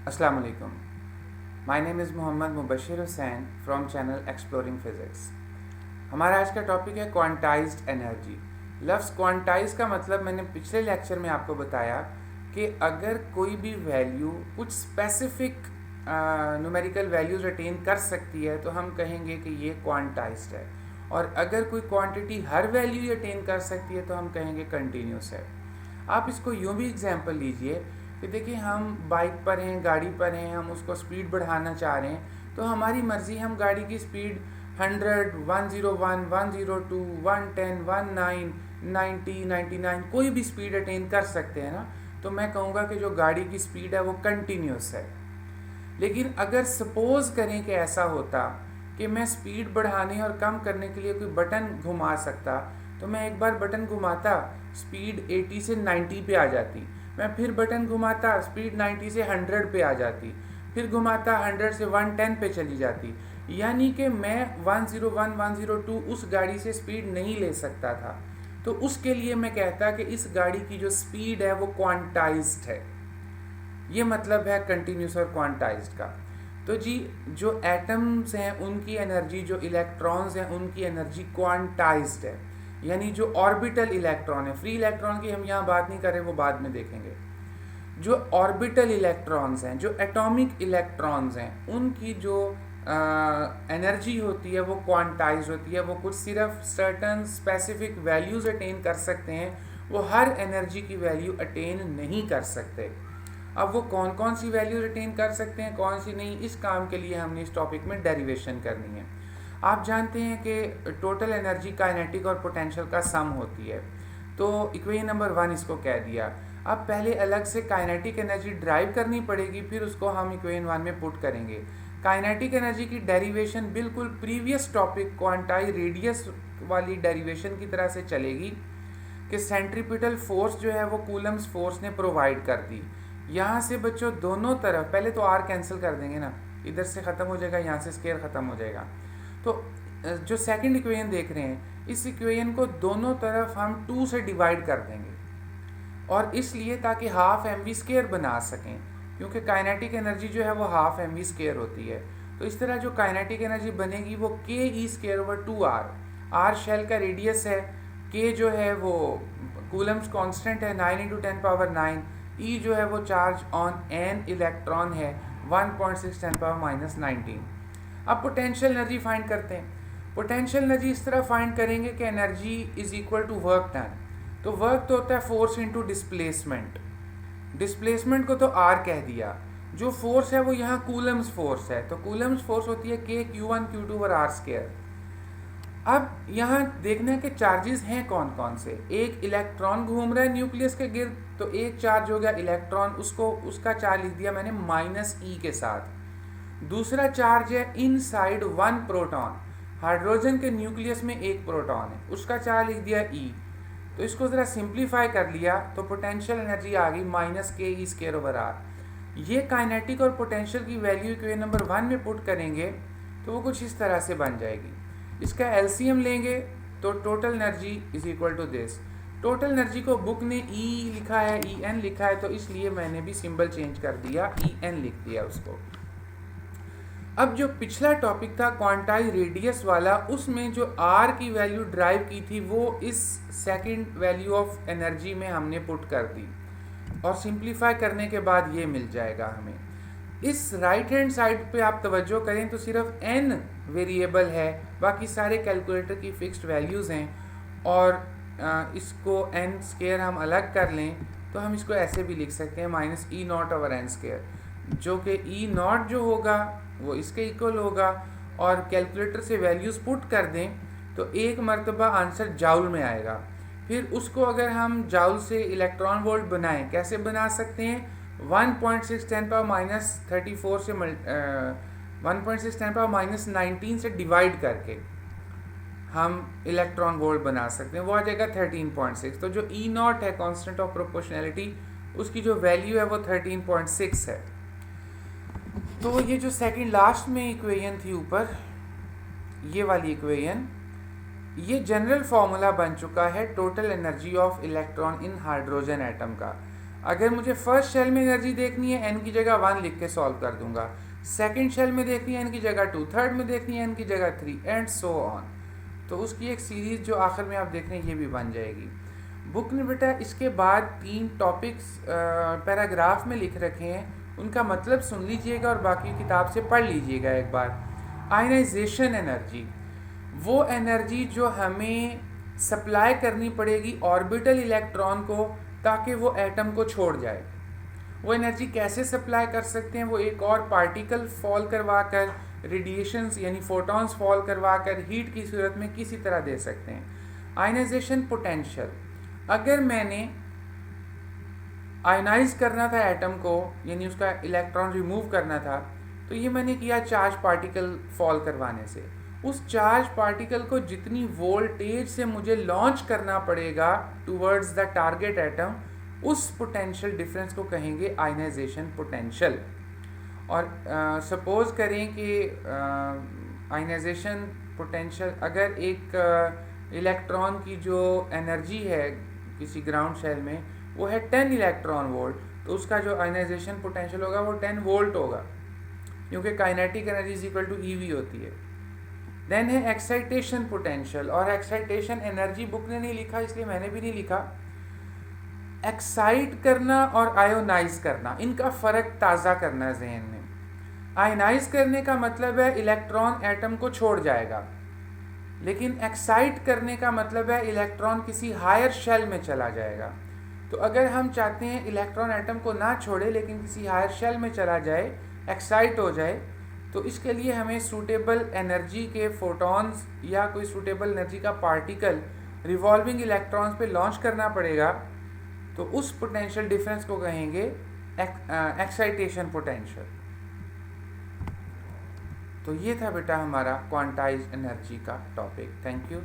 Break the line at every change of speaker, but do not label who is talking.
Assalamu alaikum. My name is Mohammad Mubashir Hussain from channel exploring physics. हमारा आज का टॉपिक है क्वांटाइज्ड एनर्जी। लफ्ज़ क्वांटाइज का मतलब मैंने पिछले लेक्चर में आपको बताया कि अगर कोई भी वैल्यू कुछ स्पेसिफिक न्यूमेरिकल वैल्यूज अटेन कर सकती है तो हम कहेंगे कि ये क्वांटाइज्ड है, और अगर कोई क्वांटिटी हर वैल्यू अटेन कर सकती है तो हम कहेंगे कंटिन्यूस है। आप इसको यूँ भी एग्जांपल लीजिए कि देखिए हम बाइक पर हैं, गाड़ी पर हैं, हम उसको स्पीड बढ़ाना चाह रहे हैं तो हमारी मर्ज़ी, हम गाड़ी की स्पीड 100, 101, 102, 110, 19, 90, 99 कोई भी स्पीड अटेन कर सकते हैं ना। तो मैं कहूँगा कि जो गाड़ी की स्पीड है वो कंटिन्यूस है। लेकिन अगर सपोज़ करें कि ऐसा होता कि मैं स्पीड बढ़ाने और कम करने के लिए कोई बटन घुमा सकता, तो मैं एक बार बटन घुमाता, स्पीड 80 से 90 पे आ जाती, मैं फिर बटन घुमाता, स्पीड 90 से 100 पे आ जाती, फिर घुमाता 100 से 110 पे चली जाती। यानी कि मैं 101, 102 उस गाड़ी से स्पीड नहीं ले सकता था। तो उसके लिए मैं कहता कि इस गाड़ी की जो स्पीड है वो क्वांटाइज्ड है। ये मतलब है कंटिन्यूस और क्वांटाइज्ड का। तो जी, जो एटम्स हैं उनकी एनर्जी, जो इलेक्ट्रॉन्स हैं उनकी एनर्जी क्वांटाइज्ड है, यानी जो ऑर्बिटल इलेक्ट्रॉन है, फ्री इलेक्ट्रॉन की हम यहाँ बात नहीं कर रहे, वो बाद में देखेंगे। जो ऑर्बिटल इलेक्ट्रॉन्स हैं, जो एटॉमिक इलेक्ट्रॉन्स हैं, उनकी जो एनर्जी होती है वो क्वांटाइज होती है। वो कुछ सिर्फ सर्टन स्पेसिफिक वैल्यूज़ अटेन कर सकते हैं, वो हर एनर्जी की वैल्यू अटेन नहीं कर सकते। अब वो कौन कौन सी वैल्यूज अटेन कर सकते हैं, कौन सी नहीं, इस काम के लिए हमने इस टॉपिक में डेरिवेशन करनी है। आप जानते हैं कि टोटल एनर्जी काइनेटिक और पोटेंशियल का सम होती है, तो इक्वेशन नंबर 1 इसको कह दिया। अब पहले अलग से काइनेटिक एनर्जी ड्राइव करनी पड़ेगी, फिर उसको हम इक्वेशन 1 में पुट करेंगे। काइनेटिक एनर्जी की डेरिवेशन बिल्कुल प्रीवियस टॉपिक क्वांटाई रेडियस वाली डेरिवेशन की तरह से चलेगी कि सेंट्रीपिटल फोर्स जो है वो कूलम्स फोर्स ने प्रोवाइड कर दी। यहाँ से बच्चों दोनों तरफ, पहले तो आर कैंसिल कर देंगे ना, इधर से ख़त्म हो जाएगा, यहाँ से स्केयर ख़त्म हो जाएगा। तो जो सेकंड इक्वेशन देख रहे हैं, इस इक्वेशन को दोनों तरफ हम 2 से डिवाइड कर देंगे, और इसलिए ताकि हाफ एम वी स्केयर बना सकें, क्योंकि काइनेटिक एनर्जी जो है वो हाफ एम वी स्केयर होती है। तो इस तरह जो काइनेटिक एनर्जी बनेगी वो K e square over 2r। R shell का रेडियस है, के जो है वो कूलम्स कांस्टेंट है 9 इंटू 10 पावर 9, ई जो है वो चार्ज ऑन एन इलेक्ट्रॉन है 1.6 10 पावर माइनस 19। अब पोटेंशियल एनर्जी फाइंड करते हैं। पोटेंशियल एनर्जी इस तरह फाइंड करेंगे कि energy is equal to work done. तो वर्क तो होता है फोर्स इंटू डिस्प्लेसमेंट। डिस्प्लेसमेंट को तो आर कह दिया, जो फोर्स है वो यहाँ कूलम्स फोर्स है, तो कूलम्स फोर्स होती है के Q1 Q2 over are square. अब यहाँ देखना है कि चार्जेस हैं कौन कौन से। एक इलेक्ट्रॉन घूम रहा है न्यूक्लियस के गिर्द, तो एक चार्ज हो गया इलेक्ट्रॉन, उसका चार्ज लिख दिया मैंने माइनस ई के साथ। दूसरा चार्ज है इनसाइड 1 प्रोटॉन, हाइड्रोजन के न्यूक्लियस में एक प्रोटॉन है, उसका चार्ज लिख दिया ई। तो इसको ज़रा सिंप्लीफाई कर लिया तो पोटेंशियल एनर्जी आ गई माइनस के ई स्केयर ओवर आर। ये काइनेटिक और पोटेंशियल की वैल्यू इक्वेशन नंबर 1 में पुट करेंगे तो वो कुछ इस तरह से बन जाएगी। इसका एलसीएम लेंगे तो total energy is equal to this. Total energy को बुक ने ई लिखा है, ई एन लिखा है, तो इसलिए मैंने भी सिंबल चेंज कर दिया, ई एन लिख दिया उसको। अब जो पिछला टॉपिक था क्वांटाइज रेडियस वाला, उसमें जो आर की वैल्यू ड्राइव की थी वो इस सेकंड वैल्यू ऑफ एनर्जी में हमने पुट कर दी, और सिंप्लीफाई करने के बाद ये मिल जाएगा हमें। इस राइट हैंड साइड पे आप तवज्जो करें तो सिर्फ n वेरिएबल है, बाकी सारे कैलकुलेटर की फिक्स्ड वैल्यूज़ हैं, और इसको n स्केयर हम अलग कर लें तो हम इसको ऐसे भी लिख सकते हैं minus E naught over N square, जो कि ई नॉट जो होगा वो इसके इक्वल होगा, और कैलकुलेटर से वैल्यूज़ पुट कर दें तो एक मरतबा आंसर जाउल में आएगा। फिर उसको अगर हम जाउल से इलेक्ट्रॉन वोल्ट बनाएं, कैसे बना सकते हैं, 1.6 10 पावर माइनस 34 से 1.6 10 पावर माइनस 19 से डिवाइड करके हम इलेक्ट्रॉन वोल्ट बना सकते हैं, वो आ जाएगा 13.6। तो जो ई नॉट है कांस्टेंट ऑफ प्रोपोर्शनैलिटी, उसकी जो वैल्यू है वो 13.6 है। तो ये जो सेकंड लास्ट में इक्वेशन थी ऊपर, ये वाली इक्वेशन, ये जनरल फॉर्मूला बन चुका है total energy of electron in hydrogen atom का। अगर मुझे फर्स्ट शेल में एनर्जी देखनी है n की जगह 1 लिख के सॉल्व कर दूंगा, सेकंड शेल में देखनी है n की जगह 2, थर्ड में देखनी है n की जगह 3 एंड सो ऑन। तो उसकी एक सीरीज़ जो आखिर में आप देख रहे हैं ये भी बन जाएगी। बुक ने बेटा इसके बाद 3 टॉपिक्स पैराग्राफ में लिख रखे हैं, उनका मतलब सुन लीजिएगा और बाकी किताब से पढ़ लीजिएगा एक बार। आयनाइजेशन एनर्जी, वो एनर्जी जो हमें सप्लाई करनी पड़ेगी ऑर्बिटल इलेक्ट्रॉन को ताकि वो एटम को छोड़ जाए। वो एनर्जी कैसे सप्लाई कर सकते हैं? वो एक और पार्टिकल फॉल करवा कर, रेडिएशंस यानी फोटॉन्स फॉल करवा कर हीट की सूरत में किसी तरह दे सकते हैं। आयनाइजेशन पोटेंशियल, अगर मैंने आयनाइज करना था एटम को यानी उसका इलेक्ट्रॉन रिमूव करना था, तो ये मैंने किया चार्ज पार्टिकल फॉल करवाने से। उस चार्ज पार्टिकल को जितनी वोल्टेज से मुझे लॉन्च करना पड़ेगा टुवर्ड्स द टारगेट एटम, उस पोटेंशियल डिफरेंस को कहेंगे आयनाइजेशन पोटेंशियल। और सपोज करें कि आयनाइजेशन पोटेंशियल, अगर एक इलेक्ट्रॉन की जो एनर्जी है किसी ग्राउंड शेल में वो है 10 इलेक्ट्रॉन वोल्ट, तो उसका जो आयनाइजेशन पोटेंशियल होगा वो 10 वोल्ट होगा, क्योंकि kinetic energy is equal to eV होती है। देन है एक्साइटेशन पोटेंशियल, और एक्साइटेशन एनर्जी बुक ने नहीं लिखा इसलिए मैंने भी नहीं लिखा। एक्साइट करना और आयोनाइज करना, इनका फ़र्क ताज़ा करना जहन में। आयोनाइज करने का मतलब है इलेक्ट्रॉन एटम को छोड़ जाएगा, लेकिन एक्साइट करने का मतलब है इलेक्ट्रॉन किसी हायर शेल में चला जाएगा। तो अगर हम चाहते हैं इलेक्ट्रॉन एटम को ना छोड़े लेकिन किसी हायर शेल में चला जाए, एक्साइट हो जाए, तो इसके लिए हमें सूटेबल एनर्जी के फोटॉन्स या कोई सूटेबल एनर्जी का पार्टिकल रिवॉल्विंग इलेक्ट्रॉन्स पे लॉन्च करना पड़ेगा। तो उस पोटेंशियल डिफरेंस को कहेंगे एक्साइटेशन पोटेंशियल। तो ये था बेटा हमारा क्वांटाइज्ड एनर्जी का टॉपिक। Thank you.